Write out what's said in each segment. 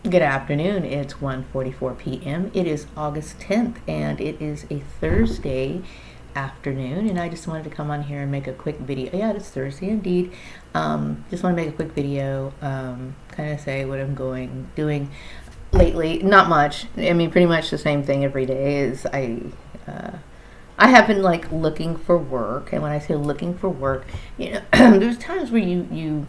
Good afternoon. It's 1:44 p.m. It is August 10th and it is a Thursday afternoon, and I just wanted to come on here and make a quick video. Yeah, it's Thursday indeed. Just want to make a quick video, kind of say what I'm doing lately. Not much. I mean, pretty much the same thing every day. I have been like looking for work, and when I say looking for work, there's times where you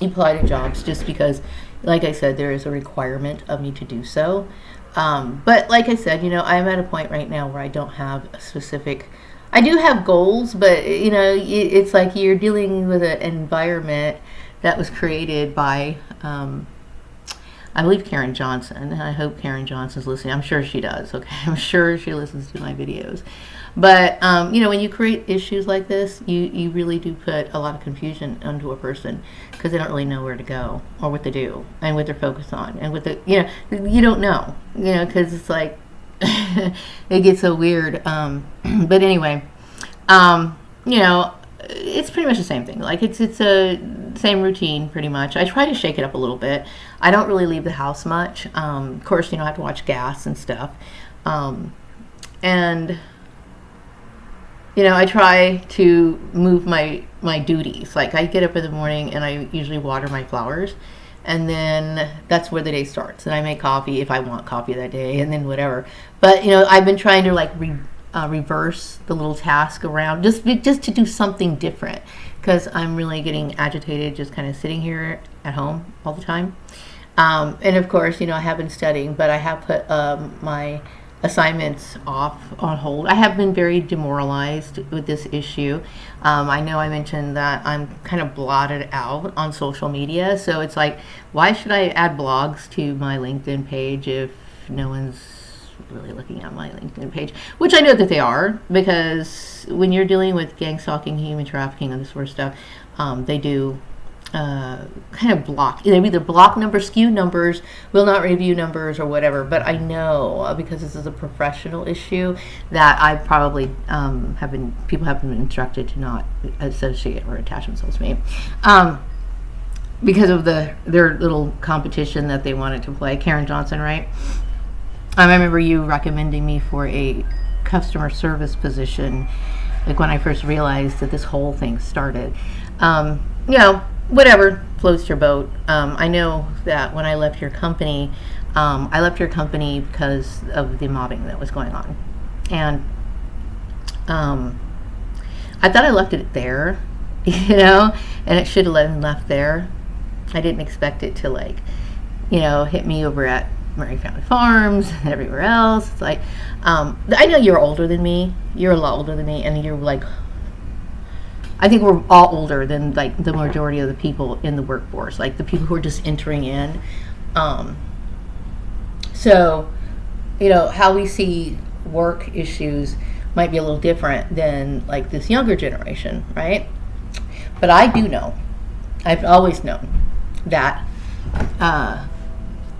apply to jobs just because, like I said, there is a requirement of me to do so. But like I said, I'm at a point right now where I don't have a specific. I do have goals, but it's like you're dealing with an environment that was created by, I believe, Karen Johnson. And I hope Karen Johnson's listening. I'm sure she does. Okay, I'm sure she listens to my videos. But when you create issues like this, you really do put a lot of confusion into a person because they don't really know where to go or what to do and what they're focused on and what you don't know, because it's like it gets so weird. But anyway, it's pretty much the same thing. Like it's a same routine pretty much. I try to shake it up a little bit. I don't really leave the house much. Of course, I have to watch gas and stuff, and I try to move my duties. Like I get up in the morning and I usually water my flowers, and then that's where the day starts. And I make coffee if I want coffee that day, and then whatever. But I've been trying to like reverse the little task around just to do something different because I'm really getting agitated just kind of sitting here at home all the time. And of course, I have been studying, but I have put my assignments off on hold. I have been very demoralized with this issue. I know I mentioned that I'm kind of blotted out on social media, so it's like, why should I add blogs to my LinkedIn page if no one's really looking at my LinkedIn page? Which I know that they are, because when you're dealing with gang stalking, human trafficking, and this sort of stuff, they do kind of block. They either block numbers, skew numbers, will not review numbers, or whatever. But I know, because this is a professional issue, that I probably people have been instructed to not associate or attach themselves to me, because of their little competition that they wanted to play. Karen Johnson, right? I remember you recommending me for a customer service position, like when I first realized that this whole thing started. Whatever floats your boat. I know that when I left your company, because of the mobbing that was going on. And I thought I left it there, and it should have been left there. I didn't expect it to hit me over at Murray Family Farms and everywhere else. It's like, I know you're older than me. You're a lot older than me, and you're like, I think we're all older than like the majority of the people in the workforce, like the people who are just entering in. So, how we see work issues might be a little different than like this younger generation, right? But I do know, I've always known that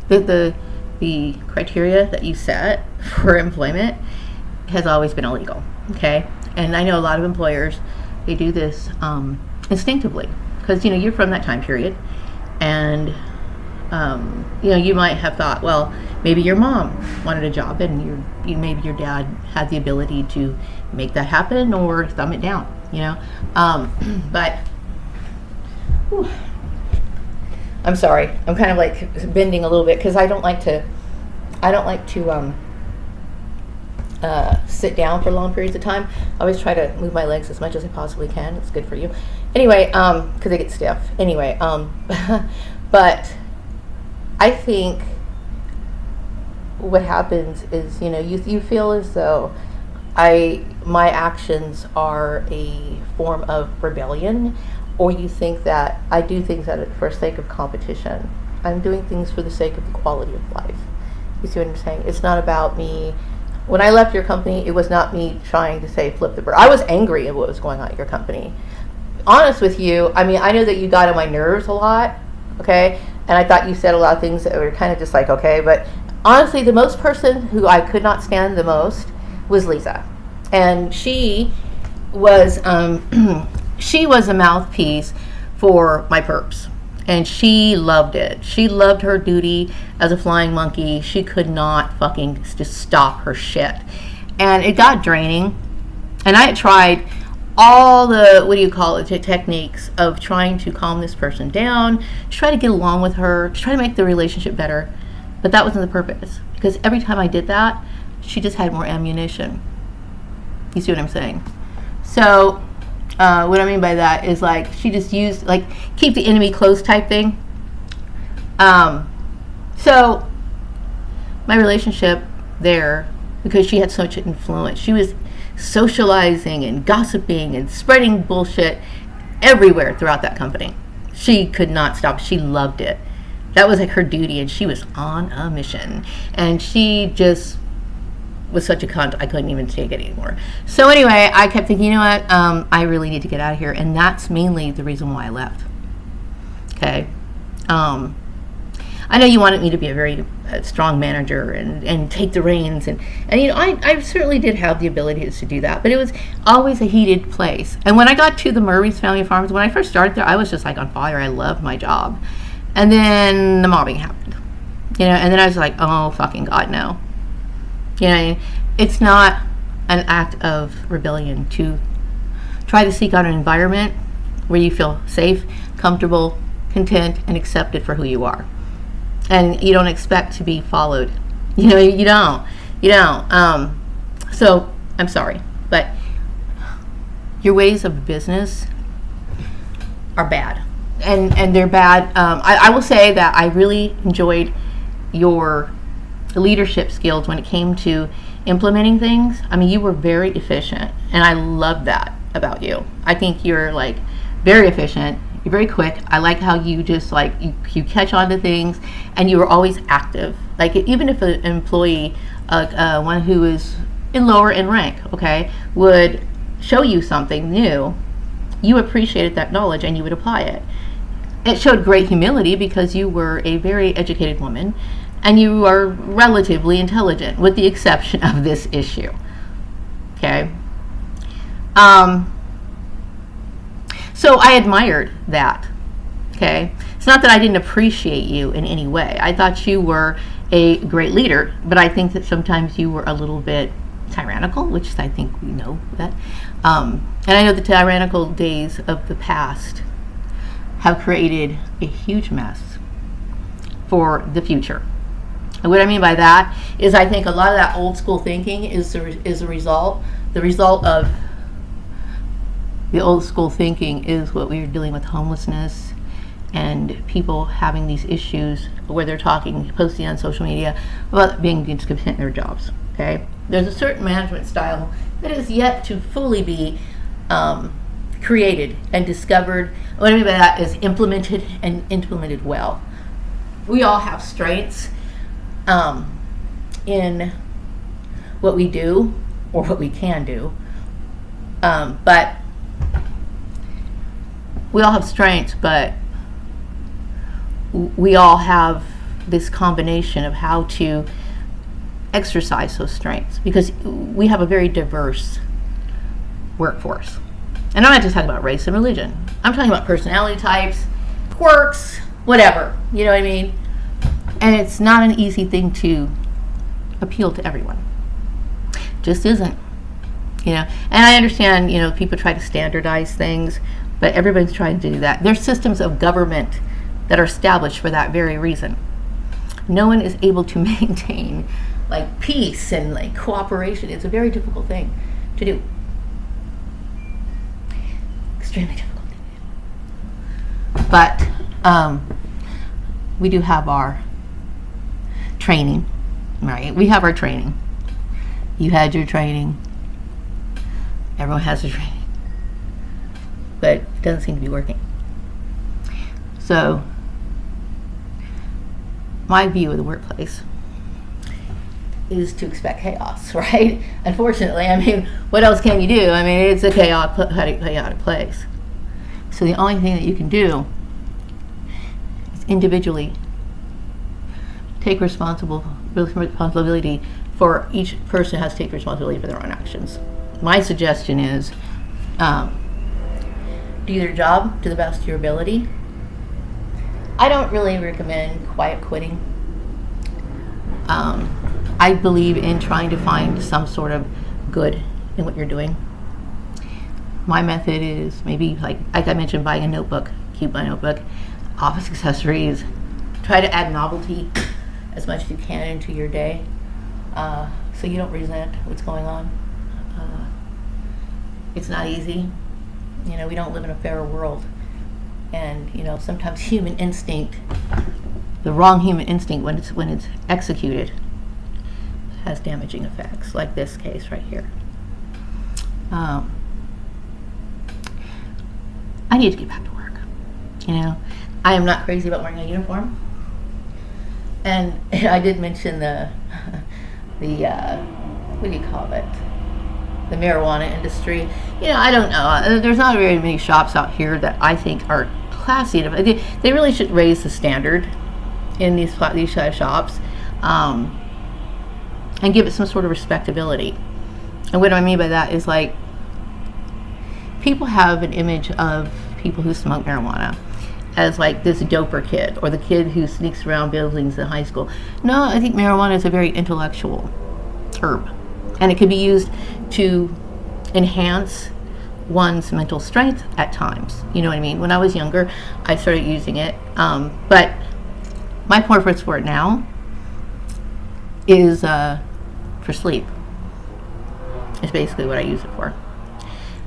the criteria that you set for employment has always been illegal. Okay, and I know a lot of employers, they do this instinctively because you're from that time period, and you might have thought, well, maybe your mom wanted a job and maybe your dad had the ability to make that happen or thumb it down, but whew, I'm sorry, I'm kind of like bending a little bit because I don't like to sit down for long periods of time. I always try to move my legs as much as I possibly can. It's good for you. Anyway, because they get stiff. Anyway, but I think what happens is, you feel as though my actions are a form of rebellion, or you think that I do things for the sake of competition. I'm doing things for the sake of the quality of life. You see what I'm saying? It's not about me. When I left your company, it was not me trying to say flip the bird. I was angry at what was going on at your company. Honest with you, I mean, I know that you got on my nerves a lot, okay? And I thought you said a lot of things that were kind of just like, okay, but honestly, the most person who I could not stand the most was Lisa. And she was she was a mouthpiece for my perps. And she loved it. She loved her duty as a flying monkey. She could not fucking just stop her shit. And it got draining. And I had tried all the, techniques of trying to calm this person down, to try to get along with her, to try to make the relationship better. But that wasn't the purpose. Because every time I did that, she just had more ammunition. You see what I'm saying? So, what I mean by that is like, she just used, like, keep the enemy close type thing. So, my relationship there, because she had such influence, she was socializing and gossiping and spreading bullshit everywhere throughout that company. She could not stop. She loved it. That was like her duty, and she was on a mission. And she just was such a cunt, I couldn't even take it anymore. So anyway, I kept thinking, you know what, I really need to get out of here. And that's mainly the reason why I left. Okay. I know you wanted me to be a very strong manager and take the reins. And you know, I certainly did have the ability to do that. But it was always a heated place. And when I got to the Murray's Family Farms, when I first started there, I was just like on fire. I loved my job. And then the mobbing happened. You know, and then I was like, oh, fucking God, no. You know, it's not an act of rebellion to try to seek out an environment where you feel safe, comfortable, content, and accepted for who you are. And you don't expect to be followed. You know, you don't. So, I'm sorry, but your ways of business are bad. And they're bad. I will say that I really enjoyed your leadership skills when it came to implementing things. I mean, you were very efficient, and I love that about you. I think you're like very efficient. You're very quick. I like how you just like you catch on to things, and you were always active. Like even if an employee, one who is lower in rank, okay, would show you something new, you appreciated that knowledge and you would apply it. It showed great humility because you were a very educated woman, and you are relatively intelligent, with the exception of this issue. Okay. So I admired that. Okay. It's not that I didn't appreciate you in any way. I thought you were a great leader, but I think that sometimes you were a little bit tyrannical, which I think we know that. And I know the tyrannical days of the past have created a huge mess for the future. And what I mean by that is I think a lot of that old school thinking is a result of the old school thinking is what we were dealing with, homelessness and people having these issues where they're posting on social media about being discontent in their jobs. Okay, there's a certain management style that is yet to fully be created and discovered. What I mean by that is implemented well. We all have strengths in what we do or what we can do, but we all have strengths, but we all have this combination of how to exercise those strengths, because we have a very diverse workforce. And I'm not just talking about race and religion. I'm talking about personality types, quirks, whatever. You know what I mean? And it's not an easy thing to appeal to everyone. Just isn't. You know, and I understand, you know, people try to standardize things, but everybody's trying to do that. There's systems of government that are established for that very reason. No one is able to maintain like peace and like cooperation. It's a very difficult thing to do. Extremely difficult thing to do. But we do have our training, right? We have our training. You had your training. Everyone has their training. But it doesn't seem to be working. So, my view of the workplace is to expect chaos, right? Unfortunately, I mean, what else can you do? I mean, it's a chaotic place. So the only thing that you can do is individually take responsibility for each person has to take responsibility for their own actions. My suggestion is do their job to the best of your ability. I don't really recommend quiet quitting. I believe in trying to find some sort of good in what you're doing. My method is maybe like I mentioned, buying a notebook, keep my notebook, office accessories, try to add novelty as much as you can into your day, so you don't resent what's going on. It's not easy. We don't live in a fair world. And, sometimes human instinct, the wrong human instinct when it's executed, has damaging effects, like this case right here. I need to get back to work. I am not crazy about wearing a uniform. And I did mention the what do you call it? The marijuana industry. I don't know. There's not very many shops out here that I think are classy enough. They really should raise the standard in these shops, and give it some sort of respectability. And what I mean by that is, like, people have an image of people who smoke marijuana as like this doper kid, or the kid who sneaks around buildings in high school. No, I think marijuana is a very intellectual herb, and it can be used to enhance one's mental strength at times. You know what I mean? When I was younger, I started using it, but my preference for it now is for sleep. It's basically what I use it for.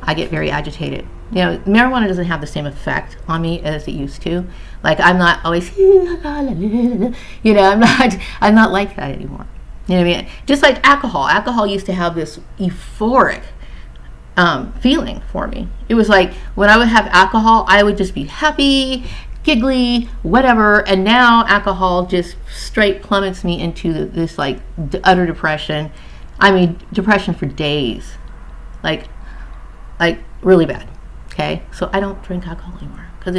I get very agitated. Marijuana doesn't have the same effect on me as it used to. Like, I'm not always, I'm not like that anymore. You know what I mean? Just like alcohol. Alcohol used to have this euphoric feeling for me. It was like when I would have alcohol, I would just be happy, giggly, whatever. And now alcohol just straight plummets me into this like utter depression. I mean, depression for days. Like really bad. Okay, so I don't drink alcohol anymore because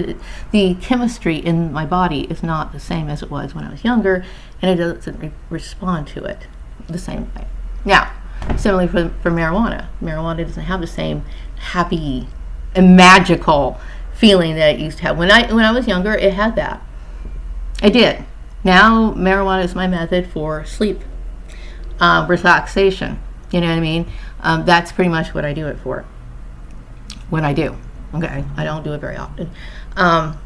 the chemistry in my body is not the same as it was when I was younger, and it doesn't respond to it the same way. Now, similarly for marijuana, doesn't have the same happy and magical feeling that it used to have. When I was younger, it had that. It did. Now, marijuana is my method for sleep, relaxation. You know what I mean? That's pretty much what I do it for. When I do. Okay, I don't do it very often. And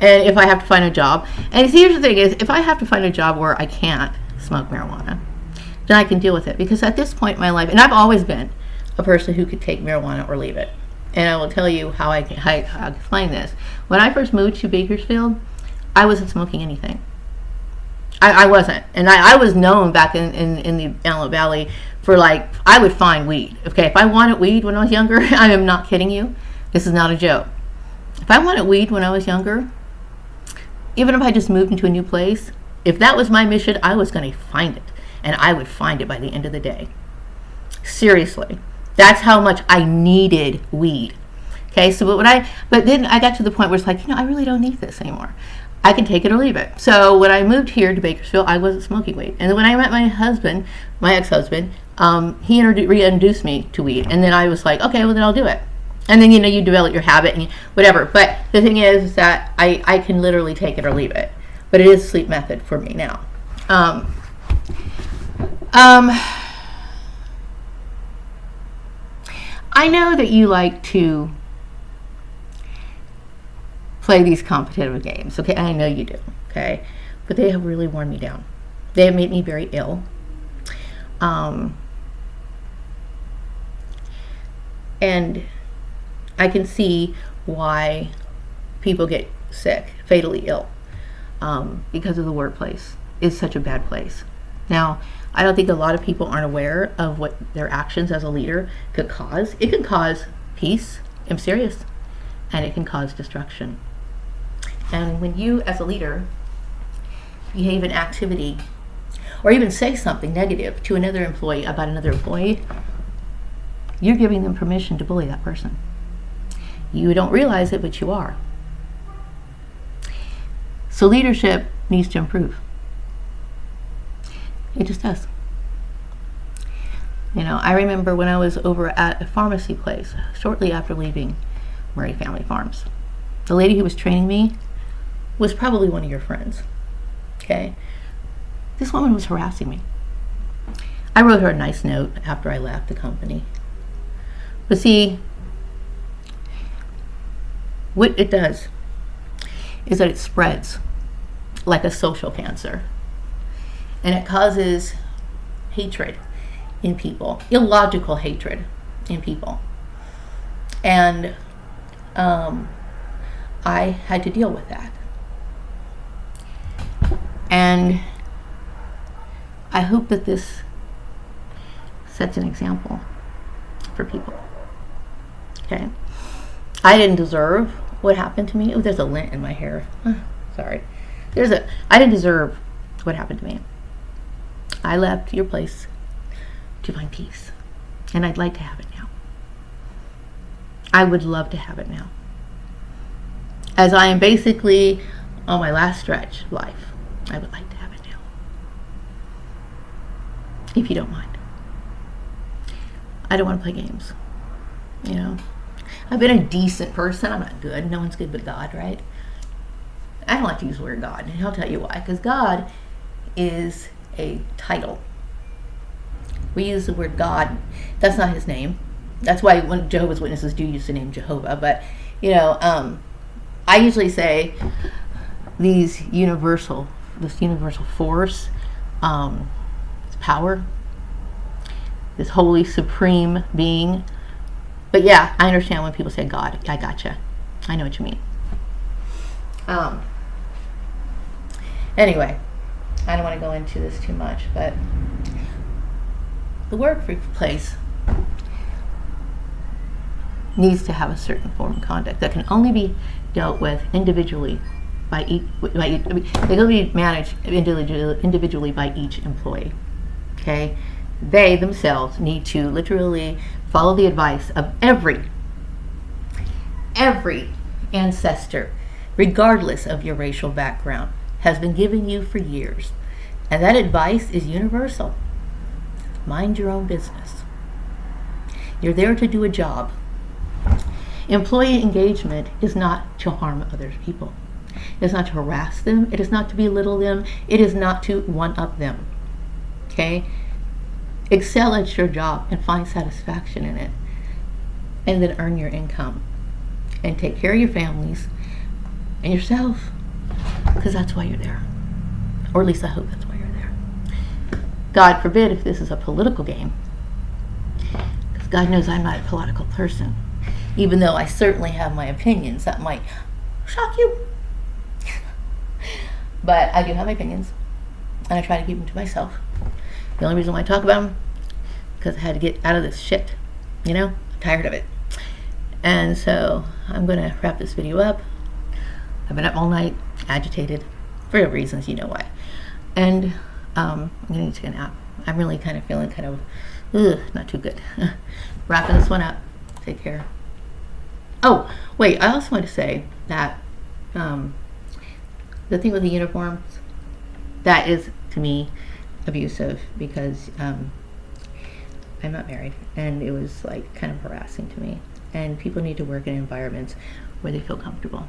if I have to find a job, and here's the thing is, if I have to find a job where I can't smoke marijuana, then I can deal with it. Because at this point in my life, and I've always been a person who could take marijuana or leave it. And I will tell you how I explain this. When I first moved to Bakersfield, I wasn't smoking anything. I wasn't. And I was known back in the Antelope Valley for, like, I would find weed. Okay, if I wanted weed when I was younger, I am not kidding you. This is not a joke. If I wanted weed when I was younger, even if I just moved into a new place, if that was my mission, I was going to find it. And I would find it by the end of the day. Seriously. That's how much I needed weed. Okay, so but then I got to the point where it's like, I really don't need this anymore. I can take it or leave it. So when I moved here to Bakersfield, I wasn't smoking weed. And then when I met my husband, my ex-husband, he reintroduced me to weed. And then I was like, okay, well then I'll do it. And then, you develop your habit and whatever. But the thing is that I can literally take it or leave it. But it is a sleep method for me now. I know that you like to play these competitive games, okay? I know you do, okay? But they have really worn me down. They have made me very ill. And I can see why people get sick, fatally ill, because of the workplace. It's such a bad place. Now, I don't think a lot of people aren't aware of what their actions as a leader could cause. It can cause peace, I'm serious, and it can cause destruction. And when you, as a leader, behave an activity or even say something negative to another employee about another employee, you're giving them permission to bully that person. You don't realize it, but you are. So leadership needs to improve. It just does. I remember when I was over at a pharmacy place shortly after leaving Murray Family Farms. The lady who was training me was probably one of your friends. Okay? This woman was harassing me. I wrote her a nice note after I left the company. But see, what it does is that it spreads like a social cancer. And it causes hatred in people, illogical hatred in people. And I had to deal with that. And I hope that this sets an example for people. Okay? I didn't deserve what happened to me. Oh, there's a lint in my hair. Sorry. I didn't deserve what happened to me. I left your place to find peace. And I'd like to have it now. I would love to have it now. As I am basically on my last stretch of life, I would like to have it now. If you don't mind. I don't want to play games. You know? I've been a decent person. I'm not good. No one's good but God, right? I don't like to use the word God, and I'll tell you why. Because God is a title. We use the word God. That's not his name. That's why when Jehovah's Witnesses do use the name Jehovah. But, you know, I usually say this universal force, this power, this holy supreme being. But yeah, I understand when people say God. I gotcha. I know what you mean. Anyway, I don't want to go into this too much, but the workplace needs to have a certain form of conduct that can only be dealt with individually by each. They can be managed individually by each employee. Okay, they themselves need to literally follow the advice of every ancestor, regardless of your racial background, has been giving you for years. And that advice is universal. Mind your own business. You're there to do a job. Employee engagement is not to harm other people. It is not to harass them. It is not to belittle them. It is not to one-up them. Okay? Excel at your job and find satisfaction in it. And then earn your income. And take care of your families and yourself. Because that's why you're there. Or at least I hope that's why you're there. God forbid if this is a political game. Because God knows I'm not a political person. Even though I certainly have my opinions that might shock you. But I do have my opinions. And I try to keep them to myself. The only reason why I talk about them, because I had to get out of this shit. You know? I'm tired of it. And so I'm going to wrap this video up. I've been up all night, agitated, for reasons, you know why. And I'm going to need to take a nap. I'm really kind of feeling not too good. Wrapping this one up. Take care. Oh, wait, I also want to say that the thing with the uniforms, that is, to me, abusive because I'm not married. And it was, like, kind of harassing to me. And people need to work in environments where they feel comfortable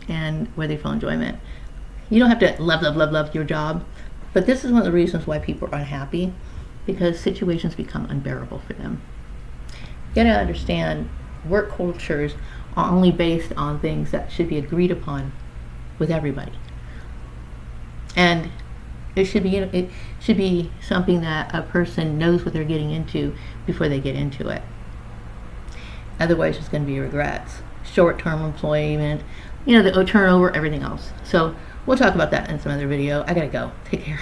and where they feel enjoyment. You don't have to love your job, but this is one of the reasons why people are unhappy, because situations become unbearable for them. You gotta understand, work cultures are only based on things that should be agreed upon with everybody. And it should be something that a person knows what they're getting into before they get into it. Otherwise, it's going to be regrets, short-term employment, the turnover, everything else. So we'll talk about that in some other video. I gotta go. Take care.